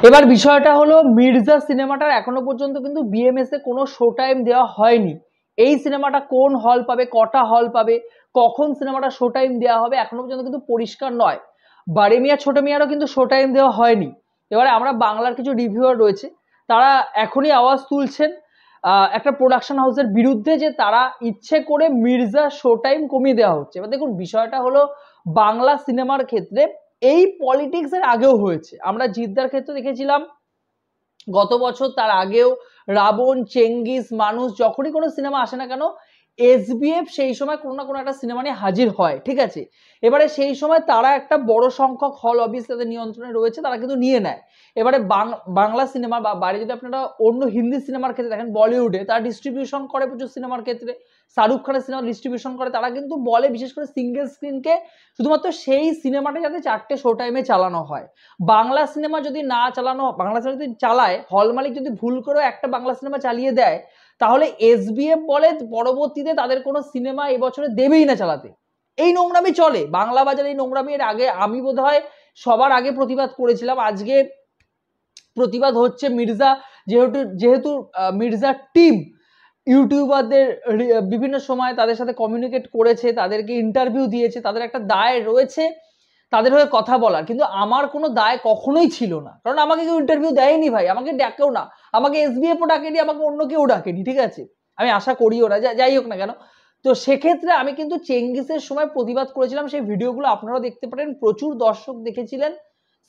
এবার বিষয়টা হলো মির্জা সিনেমাটার এখনো পর্যন্ত কিন্তু বিএমএস এ কোনো শো টাইম দেওয়া হয়নি। এই সিনেমাটা কোন হল পাবে, কটা হল পাবে, কখন সিনেমাটা শো টাইম দেওয়া হবে এখনো পর্যন্ত কিন্তু পরিষ্কার নয়। বারে মিয়া ছোট মিয়ারও কিন্তু শো টাইম দেওয়া হয়নি। এবারে আমরা বাংলার কিছু রিভিউয়ার রয়েছে, তারা এখনই আওয়াজ তুলছেন একটা প্রোডাকশন হাউসের বিরুদ্ধে যে তারা ইচ্ছে করে মির্জা শো টাইম কমিয়ে দেওয়া হচ্ছে। এবার দেখুন বিষয়টা হলো বাংলা সিনেমার ক্ষেত্রে এই পলিটিক্স এর আগেও হয়েছে। আমরা জিদ্দার ক্ষেত্রে দেখেছিলাম গত বছর, তার আগেও রাবণ, চেঙ্গিস, মানুষ, যখনই কোনো সিনেমা আসে না কেন এসবিএফ সেই সময় কোনো না কোনো একটা সিনেমা নিয়ে হাজির হয়, ঠিক আছে। এবারে সেই সময় তারা একটা বড় সংখ্যক হল অফিস তাদের নিয়ন্ত্রণে রয়েছে, তারা কিন্তু নিয়ে নেয়। এবারে বাংলা সিনেমা বা বাইরে যদি আপনারা অন্য হিন্দি সিনেমার ক্ষেত্রে দেখেন, বলিউডে তারা ডিস্ট্রিবিউশন করে প্রচুর সিনেমার ক্ষেত্রে, শাহরুখ খানের সিনেমা ডিস্ট্রিবিউশন করে, তারা কিন্তু বলে বিশেষ করে সিঙ্গেল স্ক্রিনকে শুধুমাত্র সেই সিনেমাটা যাতে 4টে শো টাইমে চালানো হয়। বাংলা সিনেমা যদি না চালানো, বাংলা সিনেমা যদি চালায়, হল মালিক যদি ভুল করে একটা বাংলা সিনেমা চালিয়ে দেয়, তাহলে এসবিএফ বলে পরবর্তীতে তাদের কোনো সিনেমা এবছরে দেবেই না চালাতে। এই নোংরামি চলে বাংলা বাজারে। এই নোংরামি এর আগে আমি বোধহয় সবার আগে প্রতিবাদ করেছিলাম। আজকে প্রতিবাদ হচ্ছে মির্জা, যেহেতু মির্জার টিম ইউটিউবারদের বিভিন্ন সময় তাদের সাথে কমিউনিকেট করেছে, তাদেরকে ইন্টারভিউ দিয়েছে, তাদের একটা দায় রয়েছে তাদের হয়ে কথা বলার। কিন্তু আমার কোনো দায় কখনোই ছিল না, কারণ আমাকে কেউ ইন্টারভিউ দেয়নি ভাই, আমাকে ডাকেও না, আমাকে এসবিএফও ডাকেনি, আমাকে অন্য কেউ ডাকেনি, ঠিক আছে। আমি আশা করিও না, যাই হোক না কেন। তো সেক্ষেত্রে আমি কিন্তু চেঙ্গিসের সময় প্রতিবাদ করেছিলাম, সেই ভিডিওগুলো আপনারাও দেখতে পারেন, প্রচুর দর্শক দেখেছিলেন,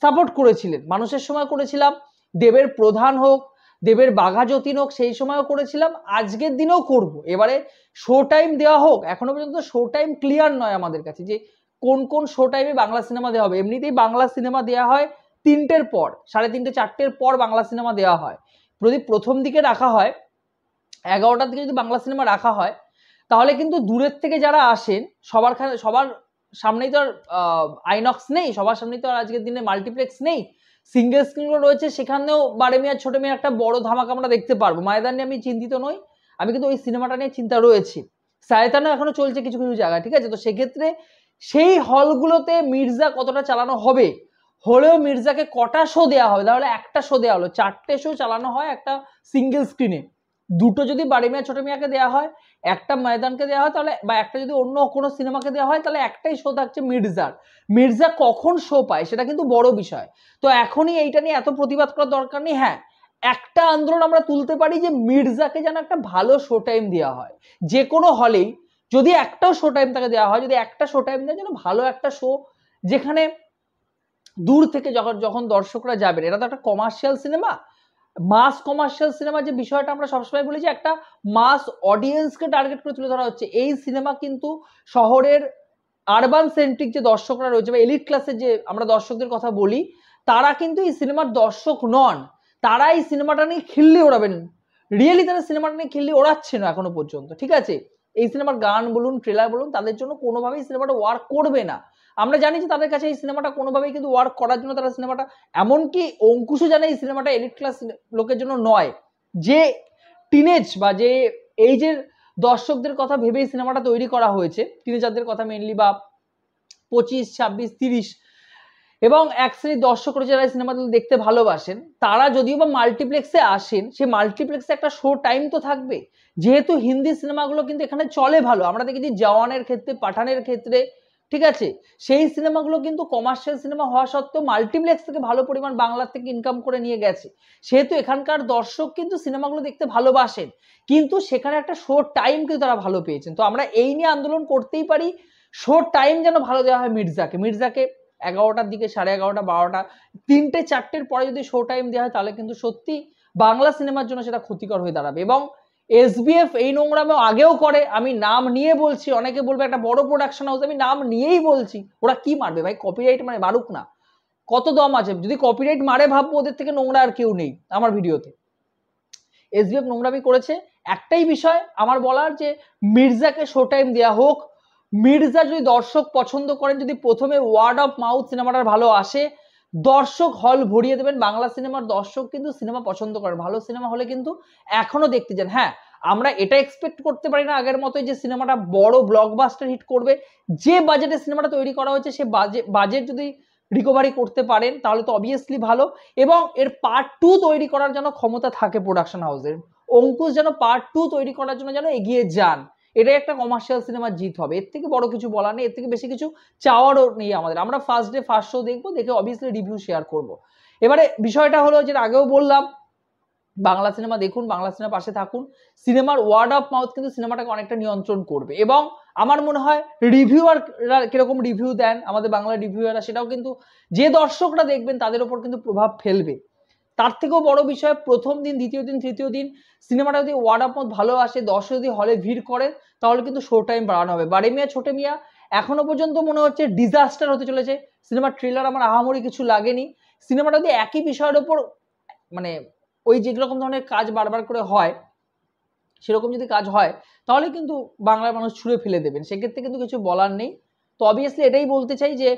সাপোর্ট করেছিলেন। মানুষের সময় করেছিলাম, দেবের প্রধান হোক, দেবের বাঘা যতীন হোক, সেই সময়ও করেছিলাম, আজকের দিনেও করব। এবারে শো টাইম দেওয়া হোক, এখনো পর্যন্ত শো টাইম ক্লিয়ার নয় আমাদের কাছে যে কোন কোন শো টাইমে বাংলা সিনেমা দেওয়া হবে। এমনিতেই বাংলা সিনেমা দেওয়া হয় 3টের পর, 3:30 4টের পর বাংলা সিনেমা দেওয়া হয়। যদি প্রথম দিকে রাখা হয় 11টার দিকে, যদি বাংলা সিনেমা রাখা হয়, তাহলে কিন্তু দূরের থেকে যারা আসেন সবার সামনেই তো আর আইনক্স নেই, সবার সামনেই তো আর আজকের দিনে মাল্টিপ্লেক্স নেই, সিঙ্গেল স্ক্রিনগুলো রয়েছে, সেখানেও বারে মিয়া ছোট মিয়া একটা বড় ধামাকা আমরা দেখতে পারবো। মায়দান নিয়ে আমি চিন্তিত নই, আমি কিন্তু ওই সিনেমাটা নিয়ে চিন্তা রয়েছে। সায়তানও এখনো চলছে কিছু কিছু জায়গায়, ঠিক আছে। তো সেক্ষেত্রে সেই হলগুলোতে মির্জা কতটা চালানো হবে, হলেও মির্জাকে কটা শো দেওয়া হবে, তাহলে একটা শো দেওয়া হলো, 4টে শো চালানো হয় একটা সিঙ্গেল স্ক্রিনে। দুটো যদি বারে মিয়া ছোট মিয়াকে দেওয়া হয়, একটা ময়দানকে দেওয়া হয়, তাহলে বা একটা যদি অন্য কোনো সিনেমাকে দেওয়া হয়, তাহলে একটাই শো থাকছে মির্জার। মির্জা কখন শো পায় সেটা কিন্তু বড় বিষয়। তো এখনই এইটা নিয়ে এত প্রতিবাদ করার দরকার নেই। হ্যাঁ, একটা আন্দোলন আমরা তুলতে পারি যে মির্জাকে যেন একটা ভালো শো টাইম দেওয়া হয়, যে কোনো হলেই যদি একটাও শো টাইম তাকে দেওয়া হয়, যদি একটা শো টাইম দেয়, যেন ভালো একটা শো, যেখানে দূর থেকে যখন দর্শকরা যাবেন, এটা তো একটা commercial cinema, mass commercial cinema, যে বিষয়টা আমরা সবসময় বলি যে একটা মাস অডিয়েন্সকে টার্গেট করে তুলে ধরা হচ্ছে। এই সিনেমা কিন্তু শহরের আরবান সেন্ট্রিক যে দর্শকরা রয়েছে বা এলিট ক্লাসের যে আমরা দর্শকদের কথা বলি, তারা কিন্তু এই সিনেমার দর্শক নন। তারা এই সিনেমাটা নিয়ে খিল্লি ওড়াবেন, রিয়েলি তারা সিনেমাটা নিয়ে খিল্লি ওড়াচ্ছে না এখনো পর্যন্ত, ঠিক আছে। এই সিনেমার গান বলুন, ট্রেলার বলুন, তাদের জন্য কোনোভাবেই সিনেমাটা ওয়ার্ক করবে না। আমরা জানি যে তাদের কাছে এই সিনেমাটা কোনোভাবেই কিন্তু ওয়ার্ক করার জন্য তারা সিনেমাটা, এমনকি অঙ্কুশও জানে এই সিনেমাটা এলিট ক্লাস লোকের জন্য নয়, যে টিনেজ বা যে এইজের দর্শকদের কথা ভেবেই সিনেমাটা তৈরি করা হয়েছে, টিনেজারদের কথা মেনলি, বা 25, 26, 30 এবং এক শ্রেণীর দর্শক রয়েছে যারা সিনেমাগুলো দেখতে ভালোবাসেন, তারা যদিও বা মাল্টিপ্লেক্সে আসেন, সেই মাল্টিপ্লেক্সে একটা শো টাইম তো থাকবে। যেহেতু হিন্দি সিনেমাগুলো কিন্তু এখানে চলে ভালো, আমরা দেখেছি জওয়ানের ক্ষেত্রে, পাঠানের ক্ষেত্রে, ঠিক আছে। সেই সিনেমাগুলো কিন্তু কমার্শিয়াল সিনেমা হওয়া সত্ত্বেও মাল্টিপ্লেক্স থেকে ভালো পরিমাণ বাংলার থেকে ইনকাম করে নিয়ে গেছে। সেহেতু এখানকার দর্শক কিন্তু সিনেমাগুলো দেখতে ভালোবাসেন, কিন্তু সেখানে একটা শো টাইম কিন্তু তারা ভালো পেয়েছেন। তো আমরা এই নিয়ে আন্দোলন করতেই পারি, শো টাইম যেন ভালো দেওয়া হয় মির্জাকে 11টার দিকে, 11:30, 12টা, 3টে 4টের পরে যদি শো টাইম দেওয়া হয়, তাহলে কিন্তু সত্যি বাংলা সিনেমার জন্য সেটা ক্ষতিকর হয়ে দাঁড়াবে। এবং এসবিএফ এই নোংরামে আগেও করে, আমি নাম নিয়ে বলছি, অনেকে বলবে একটা বড় প্রোডাকশন হাউস, আমি নাম নিয়েই বলছি, ওরা কি মারবে ভাই, কপিরাইট মানে মারুক না, কত দম আছে, যদি কপিরাইট মারে ভাববো ওদের থেকে নোংরা আর কেউ নেই আমার ভিডিওতে। এসবিএফ নোংরামি করেছে, একটাই বিষয় আমার বলার, যে মির্জাকে শো টাইম দেওয়া হোক। মির্জা যদি দর্শক পছন্দ করেন, যদি প্রথমে ওয়ার্ড অফ মাউথ সিনেমাটার ভালো আসে, দর্শক হল ভরিয়ে দেবেন। বাংলা সিনেমার দর্শক কিন্তু সিনেমা পছন্দ করেন, ভালো সিনেমা হলে কিন্তু এখনো দেখতে যান। হ্যাঁ, আমরা এটা এক্সপেক্ট করতে পারি না আগের মতোই যে সিনেমাটা বড় ব্লকবাস্টার হিট করবে। যে বাজেটে সিনেমাটা তৈরি করা হয়েছে, সে বাজেট যদি রিকভারি করতে পারেন তাহলে তো অবভিয়াসলি ভালো, এবং এর পার্ট 2 তৈরি করার জন্য ক্ষমতা থাকে প্রোডাকশন হাউসের। অঙ্কুশ যেন পার্ট 2 তৈরি করার জন্য যেন এগিয়ে যান, এটাই একটা কমার্শিয়াল সিনেমার জিত হবে। এর থেকে বড় কিছু বলার নেই, এর থেকে বেশি কিছু চাওয়ারও নেই আমাদের। আমরা ফার্স্ট ডে ফার্স্ট শো দেখবো, দেখে অবভিয়াসলি রিভিউ শেয়ার করব। এবারে বিষয়টা হলো, যেটা আগেও বললাম, বাংলা সিনেমা দেখুন, বাংলা সিনেমার পাশে থাকুন। সিনেমার ওয়ার্ড অফ মাউথ কিন্তু সিনেমাটাকে অনেকটা নিয়ন্ত্রণ করবে, এবং আমার মনে হয় রিভিউয়াররা কিরকম রিভিউ দেন, আমাদের বাংলা রিভিউয়াররা, সেটাও কিন্তু যে দর্শকরা দেখবেন তাদের উপর কিন্তু প্রভাব ফেলবে। তার থেকেও বড় বিষয়, প্রথম দিন, দ্বিতীয় দিন, তৃতীয় দিন সিনেমাটা যদি ওয়ার্ড অফ মাউথ ভালো আসে, দর্শক যদি হলে ভিড় করে, তাহলে কিন্তু শো টাইম বাড়ানো হবে। বাড়ি মিয়া ছোটে মিয়া এখনো পর্যন্ত মনে হচ্ছে ডিজাস্টার হতে চলেছে। সিনেমার ট্রেলার আমার আহামরি কিছু লাগেনি। সিনেমাটা যদি একই বিষয়ের উপর, মানে ওই যেরকম ধরনের কাজ বারবার করে হয়, সেরকম যদি কাজ হয়, তাহলে কিন্তু বাংলার মানুষ ছুঁড়ে ফেলে দেবেন, সেক্ষেত্রে কিন্তু কিছু বলার নেই। তো অবভিয়াসলি এটাই বলতে চাই যে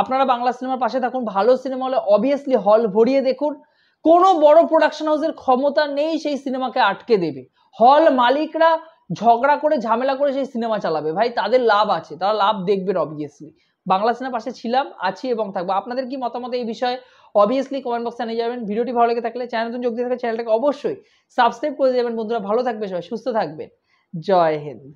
আপনারা বাংলা সিনেমার পাশে থাকুন, ভালো সিনেমা হলে অবভিয়াসলি হল ভরিয়ে দেখুন। কোনো বড় প্রোডাকশন হাউসের ক্ষমতা নেই সেই সিনেমাকে আটকে দেবে। হল মালিকরা ঝগড়া করে, ঝামেলা করে সেই সিনেমা চালাবে, ভাই তাদের লাভ আছে, তারা লাভ দেখবেন অবভিয়াসলি। বাংলা সিনেমার পাশে ছিলাম, আছি এবং থাকবো। আপনাদের কি মতামত এই বিষয়ে অবভিয়াসলি কমেন্ট বক্সে জানিয়ে যাবেন। ভিডিওটি ভালো লেগে থাকলে, চ্যানেল নতুন যোগ দিয়ে থাকলে চ্যানেলটাকে অবশ্যই সাবস্ক্রাইব করে দেবেন। বন্ধুরা ভালো থাকবে, সবাই সুস্থ থাকবেন। জয় হিন্দ।